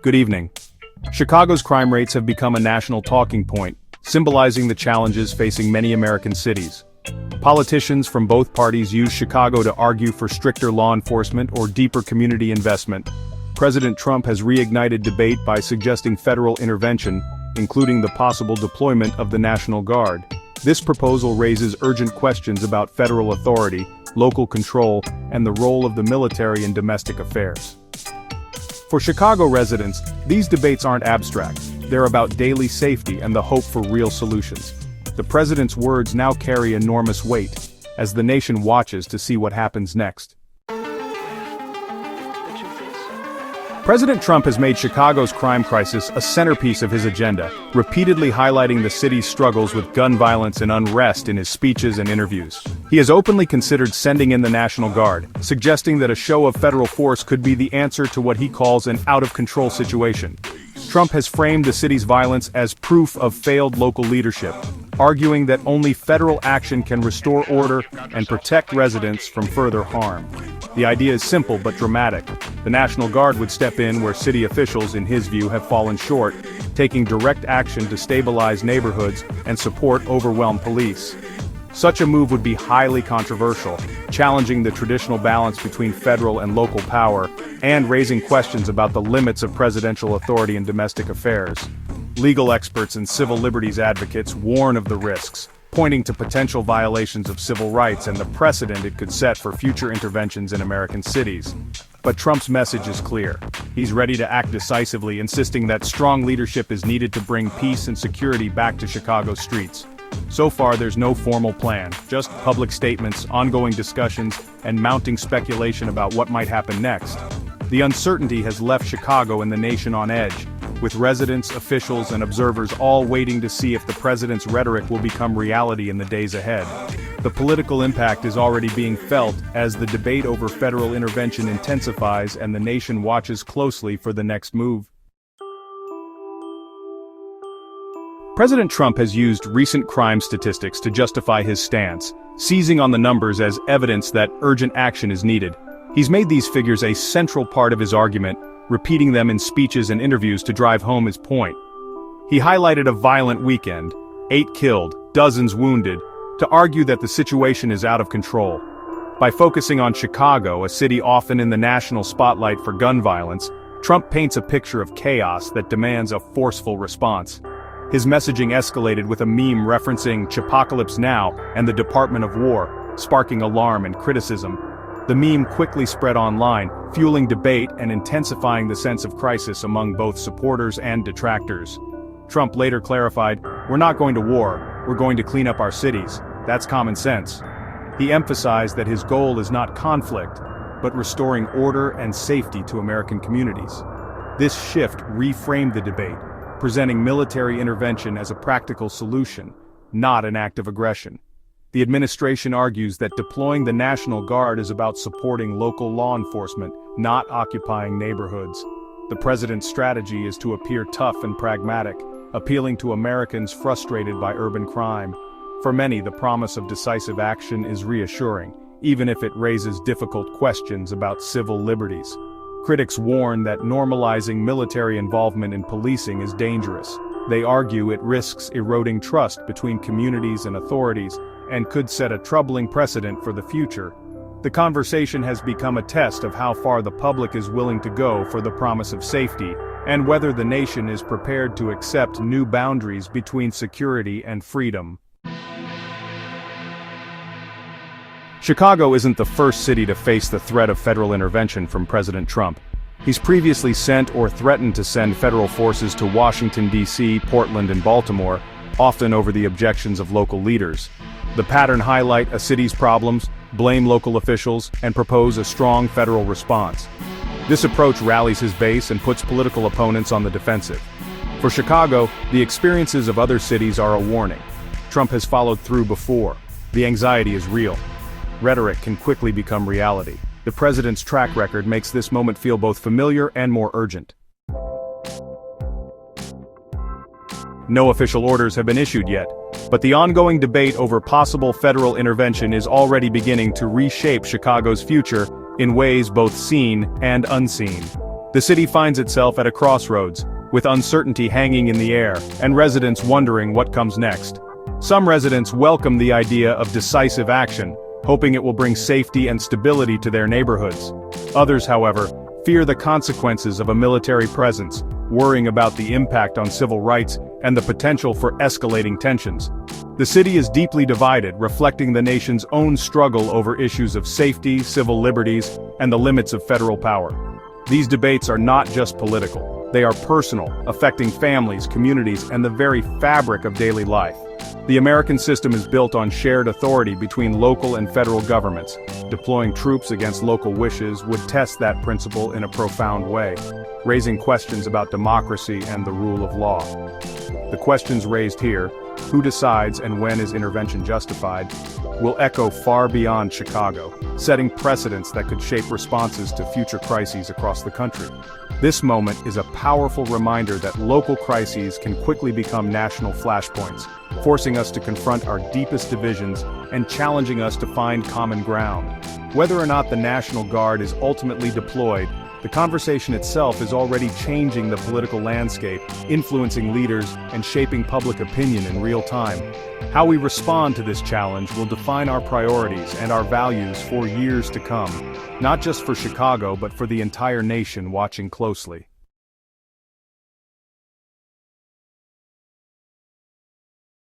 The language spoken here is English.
Good evening. Chicago's crime rates have become a national talking point, symbolizing the challenges facing many American cities. Politicians from both parties use Chicago to argue for stricter law enforcement or deeper community investment. President Trump has reignited debate by suggesting federal intervention, including the possible deployment of the National Guard. This proposal raises urgent questions about federal authority, local control, and the role of the military in domestic affairs. For Chicago residents, these debates aren't abstract. They're about daily safety and the hope for real solutions. The president's words now carry enormous weight, as the nation watches to see what happens next. President Trump has made Chicago's crime crisis a centerpiece of his agenda, repeatedly highlighting the city's struggles with gun violence and unrest in his speeches and interviews. He has openly considered sending in the National Guard, suggesting that a show of federal force could be the answer to what he calls an out-of-control situation. Trump has framed the city's violence as proof of failed local leadership, arguing that only federal action can restore order and protect residents from further harm. The idea is simple but dramatic. The National Guard would step in where city officials, in his view, have fallen short, taking direct action to stabilize neighborhoods and support overwhelmed police. Such a move would be highly controversial, challenging the traditional balance between federal and local power, and raising questions about the limits of presidential authority in domestic affairs. Legal experts and civil liberties advocates warn of the risks, pointing to potential violations of civil rights and the precedent it could set for future interventions in American cities. But Trump's message is clear. He's ready to act decisively, insisting that strong leadership is needed to bring peace and security back to Chicago's streets. So far, there's no formal plan, just public statements, ongoing discussions, and mounting speculation about what might happen next. The uncertainty has left Chicago and the nation on edge, with residents, officials, and observers all waiting to see if the president's rhetoric will become reality in the days ahead. The political impact is already being felt as the debate over federal intervention intensifies and the nation watches closely for the next move. President Trump has used recent crime statistics to justify his stance, seizing on the numbers as evidence that urgent action is needed. He's made these figures a central part of his argument, repeating them in speeches and interviews to drive home his point. He highlighted a violent weekend, 8 killed, dozens wounded, to argue that the situation is out of control. By focusing on Chicago, a city often in the national spotlight for gun violence, Trump paints a picture of chaos that demands a forceful response. His messaging escalated with a meme referencing Chipocalypse Now and the Department of War, sparking alarm and criticism. The meme quickly spread online, fueling debate and intensifying the sense of crisis among both supporters and detractors. Trump later clarified, "We're not going to war, we're going to clean up our cities. That's common sense." He emphasized that his goal is not conflict, but restoring order and safety to American communities. This shift reframed the debate, presenting military intervention as a practical solution, not an act of aggression. The administration argues that deploying the National Guard is about supporting local law enforcement, not occupying neighborhoods. The president's strategy is to appear tough and pragmatic, appealing to Americans frustrated by urban crime. For many, the promise of decisive action is reassuring, even if it raises difficult questions about civil liberties. Critics warn that normalizing military involvement in policing is dangerous. They argue it risks eroding trust between communities and authorities, and could set a troubling precedent for the future. The conversation has become a test of how far the public is willing to go for the promise of safety, and whether the nation is prepared to accept new boundaries between security and freedom. Chicago isn't the first city to face the threat of federal intervention from President Trump. He's previously sent or threatened to send federal forces to Washington, D.C., Portland, and Baltimore, often over the objections of local leaders. The pattern highlights a city's problems, blame local officials, and propose a strong federal response. This approach rallies his base and puts political opponents on the defensive. For Chicago, the experiences of other cities are a warning. Trump has followed through before. The anxiety is real. Rhetoric can quickly become reality. The president's track record makes this moment feel both familiar and more urgent. No official orders have been issued yet, but the ongoing debate over possible federal intervention is already beginning to reshape Chicago's future in ways both seen and unseen. The city finds itself at a crossroads, with uncertainty hanging in the air, and residents wondering what comes next. Some residents welcome the idea of decisive action, hoping it will bring safety and stability to their neighborhoods. Others, however, fear the consequences of a military presence, worrying about the impact on civil rights and the potential for escalating tensions. The city is deeply divided, reflecting the nation's own struggle over issues of safety, civil liberties, and the limits of federal power. These debates are not just political, they are personal, affecting families, communities, and the very fabric of daily life. The American system is built on shared authority between local and federal governments. Deploying troops against local wishes would test that principle in a profound way, raising questions about democracy and the rule of law. The questions raised here, who decides and when is intervention justified, will echo far beyond Chicago, setting precedents that could shape responses to future crises across the country. This moment is a powerful reminder that local crises can quickly become national flashpoints, forcing us to confront our deepest divisions and challenging us to find common ground. Whether or not the National Guard is ultimately deployed, the conversation itself is already changing the political landscape, influencing leaders, and shaping public opinion in real time. How we respond to this challenge will define our priorities and our values for years to come, not just for Chicago but for the entire nation watching closely.